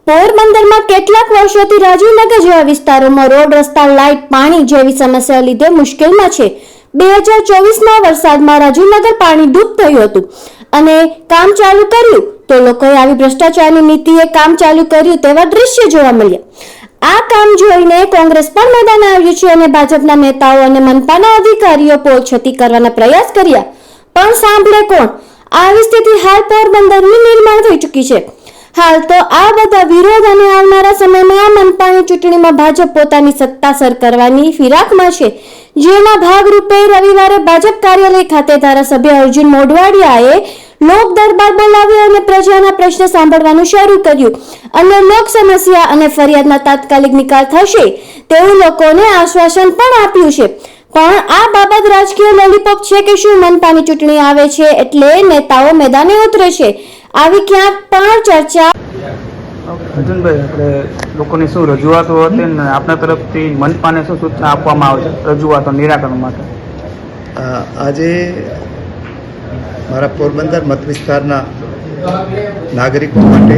પોરબંદરમાં કેટલાક વર્ષોથી રાજીવનગર જેવા વિસ્તારોમાં રોડ, રસ્તા, લાઇટ, પાણી જેવી સમસ્યાઓ લીધે મુશ્કેલમાં છે. 2024ના વરસાદમાં રાજીવનગર પાણી ડૂબ થયું હતું અને કામ ચાલુ કર્યું તો લોકોએ આવી ભ્રષ્ટાચારની નીતિએ કામ ચાલુ કર્યું તેવા દ્રશ્ય જોવા મળ્યા. આ કામ જોઈને કોંગ્રેસ પણ મેદાને આવ્યું છે અને ભાજપના નેતાઓ અને મનપાના અધિકારીઓ પોલક્ષતિ કરવાના પ્રયાસ કર્યા, પણ સાંભળે કોણ? આવી સ્થિતિ હાલ પોરબંદરની નિર્માણ થઈ ચૂકી છે. હાલ તો આ બધા વિરોધ અને આવનારા સમયમાં આ મનપાની ચૂંટણીમાં ભાજપ પોતાની સત્તા સર કરવાની ફિરાકમાં છે, જેના ભાગરૂપે રવિવારે ભાજપ કાર્યાલય ખાતે ધારાસભ્ય અર્જુન મોઢવાડિયાએ લોક દરબાર બોલાવ્યો અને પ્રજાના પ્રશ્ન સાંભળવાનું શરૂ કર્યું અને લોક સમસ્યા અને ફરિયાદના તાત્કાલિક નિકાલ થશે તેવું લોકોને આશ્વાસન પણ આપ્યું છે. પણ આ બાબત રાજકીય લોલીપોપ છે કે શું? મનપાની ચૂંટણી આવે છે એટલે નેતાઓ મેદાને ઉતરે છે, આવી ક્યાંક પણ ચર્ચા. અર્જુનભાઈ, આપણે લોકોની શું રજૂઆતો હતી ને આપણા તરફથી મનપાને શું સૂચના આપવામાં આવે છે રજૂઆતો નિરાકરણ માટે? આજે મારા પોરબંદર મત વિસ્તારના નાગરિકો માટે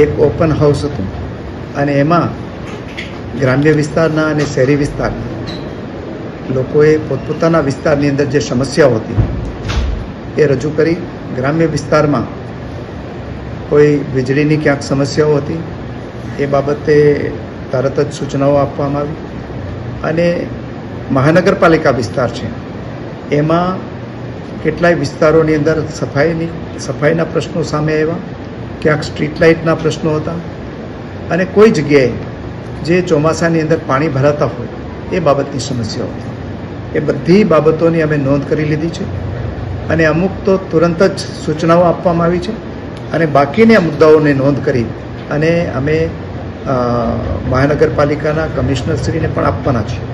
એક ઓપન હાઉસ હતું અને એમાં ગ્રામ્ય વિસ્તારના અને શહેરી વિસ્તારના લોકોએ પોતપોતાના વિસ્તારની અંદર જે સમસ્યાઓ હતી એ રજૂ કરી. ગ્રામ્ય વિસ્તારમાં કોઈ વીજળીની ક્યાંક સમસ્યાઓ હતી એ બાબતે તરત જ સૂચનાઓ આપવામાં આવી અને મહાનગરપાલિકા વિસ્તાર છે એમાં કેટલાય વિસ્તારોની અંદર સફાઈના પ્રશ્નો સામે આવ્યા, ક્યાંક સ્ટ્રીટ લાઇટના પ્રશ્નો હતા અને કોઈ જગ્યાએ જે ચોમાસાની અંદર પાણી ભરાતા હોય એ બાબતની સમસ્યાઓ હતી. એ બધી બાબતોની અમે નોંધ કરી લીધી છે અને અમુક તો તુરંત જ સૂચનાઓ આપવામાં આવી છે અને બાકીના મુદ્દાઓને નોંધ કરી અને અમે મહાનગરપાલિકાના કમિશનરશ્રીને પણ આપવાના છીએ.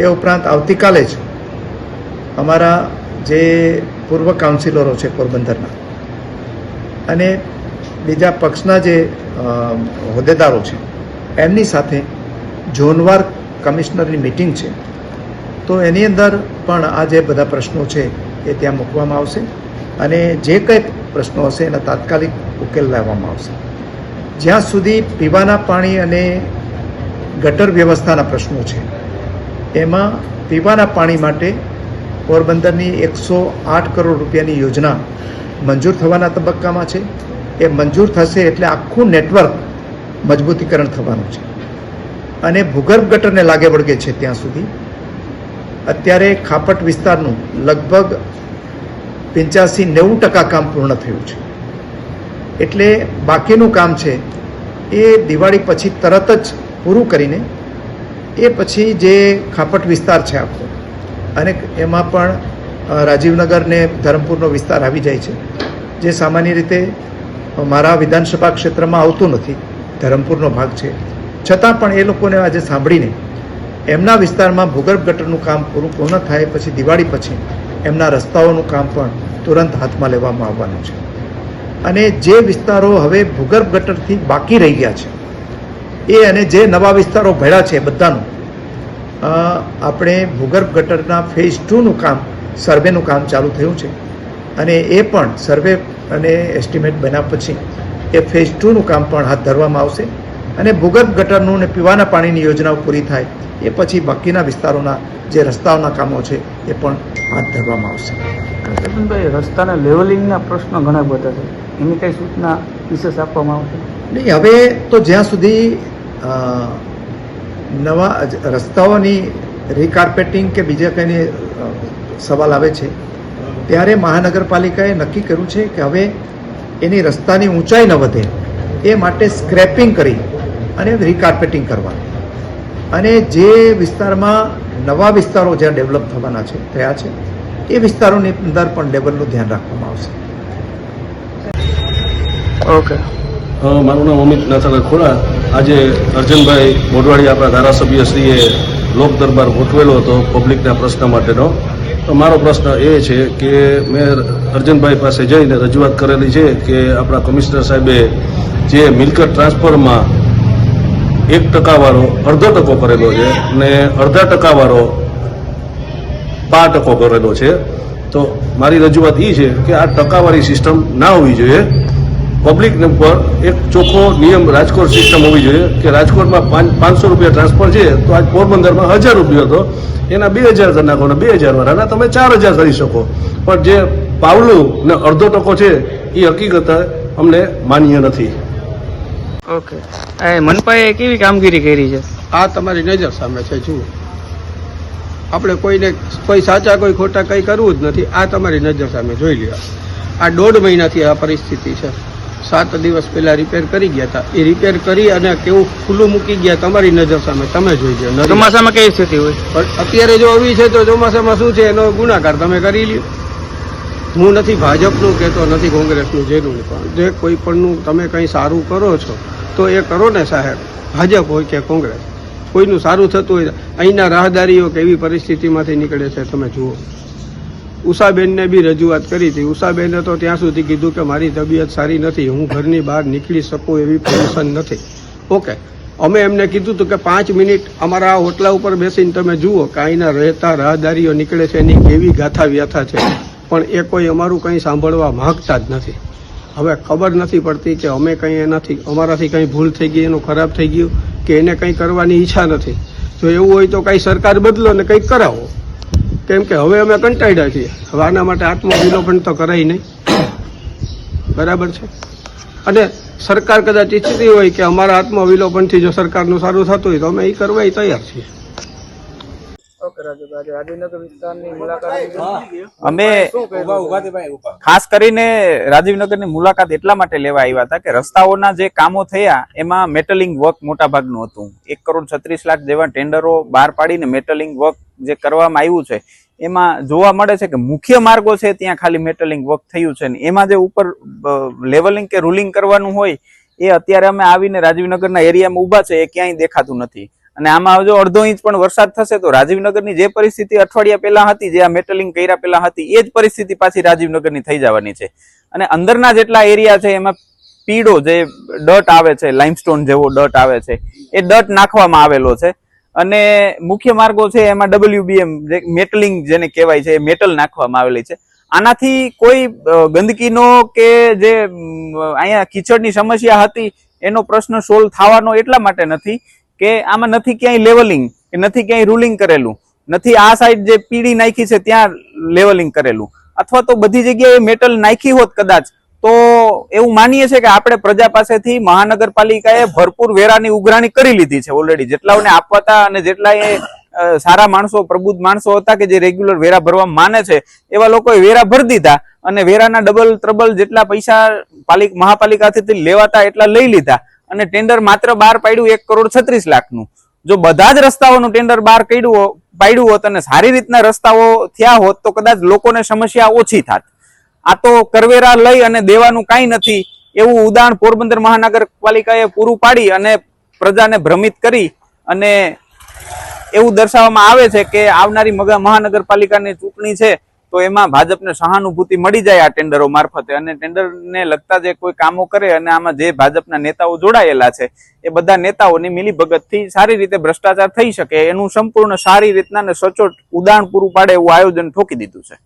એ ઉપરાંત આવતીકાલે જ અમારા જે પૂર્વ કાઉન્સિલરો છે પોરબંદરના અને બીજા પક્ષના જે હોદ્દેદારો છે એમની સાથે ઝોનવાર કમિશનરની મિટિંગ છે, તો એની અંદર પણ આ જે બધા પ્રશ્નો છે એ ત્યાં મૂકવામાં આવશે અને જે કંઈ પ્રશ્નો હશે એના તાત્કાલિક ઉકેલ લાવવામાં આવશે. જ્યાં સુધી પીવાના પાણી અને ગટર વ્યવસ્થાના પ્રશ્નો છે એમાં પીવાના પાણી માટે પોરબંદરની 108 કરોડ રૂપિયાની યોજના મંજૂર થવાના તબક્કામાં છે. એ મંજૂર થશે એટલે આખું નેટવર્ક મજબૂતીકરણ થવાનું છે અને ભૂગર્ભ ગટરને લાગે વળગે છે ત્યાં સુધી અત્યારે ખાપટ વિસ્તારનું લગભગ 85-90% કામ પૂર્ણ થયું છે. એટલે બાકીનું કામ છે એ દિવાળી પછી તરત જ પૂરું કરીને એ પછી જે ખાપટ વિસ્તાર છે આખો અને એમાં પણ રાજીવનગર ને ધરમપુરનો વિસ્તાર આવી જાય છે, જે સામાન્ય રીતે મારા વિધાનસભા ક્ષેત્રમાં આવતું નથી, ધરમપુરનો ભાગ છે, છતાં પણ એ લોકોને આજે સાંભળીને એમના વિસ્તારમાં ભૂગર્ભ ગટરનું કામ પૂર્ણ થાય પછી દિવાળી પછી એમના રસ્તાઓનું કામ પણ તુરંત હાથમાં લેવામાં આવવાનું છે. અને જે વિસ્તારો હવે ભૂગર્ભ ગટરથી બાકી રહી ગયા છે એ અને જે નવા વિસ્તારો ભળ્યા છે બધાનું આપણે ભૂગર્ભ ગટરના ફેઝ 2નું કામ, સર્વેનું કામ ચાલુ થયું છે અને એ પણ સર્વે અને એસ્ટિમેટ બન્યા પછી એ ફેઝ 2નું કામ પણ હાથ ધરવામાં આવશે અને ભૂગર્ભ ગટરનું ને પીવાના પાણીની યોજનાઓ પૂરી થાય એ પછી બાકીના વિસ્તારોના જે રસ્તાઓના કામો છે એ પણ હાથ ધરવામાં આવશે. અર્જુનભાઈ, રસ્તાના લેવલિંગના પ્રશ્નો ઘણા બધા છે, એની કઈ સૂચના વિશેષ આપવામાં આવશે? નહીં, હવે તો જ્યાં સુધી નવા રસ્તાઓની રીકાર્પેટિંગ કે બીજા કંઈની સવાલ આવે છે ત્યારે મહાનગરપાલિકાએ નક્કી કર્યું છે કે હવે એની રસ્તાની ઊંચાઈ ન વધે એ માટે સ્ક્રેપિંગ કરી અને રીકાર્પેટિંગ કરવાનું અને જે વિસ્તારમાં નવા વિસ્તારો જ્યાં ડેવલપ થવાના છે થયા છે એ વિસ્તારોની અંદર પણ લેવલનું ધ્યાન રાખવામાં આવશે. ઓકે, મારું નામ અમિત નાથાભાઈ ખોડા. આજે અર્જુનભાઈ મોઢવાડી આપણા ધારાસભ્યશ્રીએ લોક દરબાર ગોઠવેલો હતો પબ્લિકના પ્રશ્ન માટેનો. તો મારો પ્રશ્ન એ છે કે મેં અર્જુનભાઈ પાસે જઈને રજૂઆત કરેલી છે કે આપણા કમિશનર સાહેબે જે મિલકત ટ્રાન્સફરમાં 1% વાળો અડધો ટકો કરેલો છે અને અડધા ટકા વાળો 5% કરેલો છે. તો મારી રજૂઆત એ છે કે આ ટકાવારી સિસ્ટમ ના હોવી જોઈએ પબ્લિક પર એક ચોખ્ખો નિયમ રાજકોટ સિસ્ટમ હોવી જોઈએ કે રાજકોટમાં 500 રૂપિયા ટ્રાન્સફર છે તો આજ પોરબંદરમાં 1000 રૂપિયા હતો એના 2000 કરી નાખો ને 2000 વાળાના તમે 4000 કરી શકો. પણ જે પાવલું ને અડધો ટકો છે એ હકીકત અમને માન્ય નથી. ઓકે, મનપાએ કેવી કામગીરી કરી છે? આ તમારી નજર સામે છે. જુઓ, આપણે કોઈ સાચા કોઈ ખોટા કંઈ કરવું જ નથી. આ તમારી નજર સામે જોઈ લ્યો. આ 1.5 મહિનાથી આ પરિસ્થિતિ છે. 7 દિવસ પહેલા રિપેર કરી ગયા હતા. એ રિપેર કરી અને કેવું ખુલ્લું મૂકી ગયા તમારી નજર સામે તમે જોઈ લો. ચોમાસામાં કેવી સ્થિતિ હોય? પણ અત્યારે જો આવી છે તો ચોમાસામાં શું છે એનો ગુનાકાર તમે કરી લ્યો. હું નથી ભાજપનું કહેતો, નથી કોંગ્રેસનું, જેનું પણ જે કોઈ પણનું તમે કંઈ સારું કરો છો તો એ કરો ને સાહેબ, ભાજપ હોય કે કોંગ્રેસ, કોઈનું સારું થતું હોય. અહીંના રાહદારીઓ કેવી પરિસ્થિતિમાંથી નીકળે છે તમે જુઓ. ઉષાબેનને બી રજૂઆત કરી હતી. ઉષાબેને તો ત્યાં સુધી કીધું કે મારી તબિયત સારી નથી, હું ઘરની બહાર નીકળી શકું એવી પોઝિશન નથી. ઓકે, અમે એમને કીધું હતું કે 5 મિનિટ અમારા હોટલા ઉપર બેસીને તમે જુઓ કે અહીંના રહેતા રાહદારીઓ નીકળે છે એની કેવી ગાથા વ્યથા છે. પણ એ કોઈ અમારું કંઈ સાંભળવા માંગતા જ નથી. હવે ખબર નથી પડતી કે અમે કંઈ એનાથી અમારાથી કંઈ ભૂલ થઈ ગઈ, એનું ખરાબ થઈ ગયું કે એને કંઈ કરવાની ઈચ્છા નથી. જો એવું હોય તો કંઈ સરકાર બદલો ને કંઈક કરાવો, કેમ કે હવે અમે કંટાળ્યા છીએ. હવે આના માટે આત્મવિલોપન તો કરાય નહીં. બરાબર છે. અને સરકાર કદાચ ઈચ્છતી હોય કે અમારા આત્મવિલોપનથી જો સરકારનું સારું થતું હોય તો અમે એ કરવા તૈયાર છીએ. અમે ખાસ કરીને રાજીવનગરની મુલાકાત એટલા માટે લેવા આવ્યા હતા કે રસ્તાઓના જે કામો થયા એમાં મેટલિંગ વર્ક મોટા ભાગનું હતું. 1,36,00,000 જેવા ટેન્ડરો બહાર પાડીને મેટલિંગ વર્ક જે કરવામાં આવ્યું છે એમાં જોવા મળે છે કે મુખ્ય માર્ગો છે ત્યાં ખાલી મેટલિંગ વર્ક થયું છે ને એમાં જે ઉપર લેવલિંગ કે રૂલિંગ કરવાનું હોય એ અત્યારે અમે આવીને રાજીવનગરના એરિયામાં ઊભા છે એ ક્યાંય દેખાતું નથી. અને આમાં જો 1.5 ઇંચ પણ વરસાદ થશે તો રાજીવનગરની જે પરિસ્થિતિ અઠવાડિયા પહેલા હતી, જે આ મેટલિંગ કર્યા પહેલા હતી, એ જ પરિસ્થિતિ પાછી રાજીવનગરની થઈ જવાની છે. અને અંદરના જેટલા એરિયા છે એમાં પીળો જે ડટ આવે છે, લાઇમસ્ટોન જેવો ડટ આવે છે, એ ડટ નાખવામાં આવેલો છે. અને મુખ્ય માર્ગો છે એમાં WBM જે મેટલિંગ જેને કહેવાય છે એ મેટલ નાખવામાં આવેલી છે. આનાથી કોઈ ગંદકીનો કે જે અહીંયા કીચડની સમસ્યા હતી એનો પ્રશ્ન સોલ્વ થવાનો એટલા માટે નથી કે આમાં નથી ક્યાંય લેવલિંગ કે નથી ક્યાંય રૂલિંગ કરેલું, નથી આ સાઈડ જે પીડી નાખી છે ત્યાં લેવલિંગ કરેલું, અથવા તો બધી જગ્યાએ મેટલ નાખી હોત કદાચ તો એવું માનીએ છે કે આપણે પ્રજા પાસેથી મહાનગરપાલિકાએ ભરપૂર વેરાની ઉઘરાણી કરી લીધી છે ઓલરેડી. જેટલાઓને આપવાતા અને જેટલા એ સારા માણસો, પ્રબુદ્ધ માણસો હતા કે જે રેગ્યુલર વેરા ભરવા માને છે એવા લોકોએ વેરા ભરી દીધા અને વેરાના ડબલ ત્રબલ જેટલા પૈસા મહાપાલિકાથી લેવાતા એટલા લઈ લીધા અને ટેન્ડર માત્ર બહાર પાડ્યું 1,36,00,000 જો બધા જ રસ્તાઓનું ટેન્ડર બહાર પાડ્યું હોત અને સારી રીતના રસ્તાઓ થયા હોત તો કદાચ લોકોને સમસ્યા ઓછી થાત. આ તો કરવેરા લઈ અને દેવાનું કાંઈ નથી એવું ઉદાહરણ પોરબંદર મહાનગરપાલિકાએ પૂરું પાડી અને પ્રજાને ભ્રમિત કરી અને એવું દર્શાવવામાં આવે છે કે આવનારી મહાનગરપાલિકાની ચૂંટણી છે તો એમાં ભાજપને સહાનુભૂતિ મળી જાય આ ટેન્ડરો મારફતે અને ટેન્ડરને લગતા જે કોઈ કામો કરે અને આમાં જે ભાજપના નેતાઓ જોડાયેલા છે એ બધા નેતાઓની મિલીભગતથી સારી રીતે ભ્રષ્ટાચાર થઈ શકે એનું સંપૂર્ણ સારી રીતના અને સચોટ ઉદાહરણ પૂરું પાડે એવું આયોજન ઠોકી દીધું છે.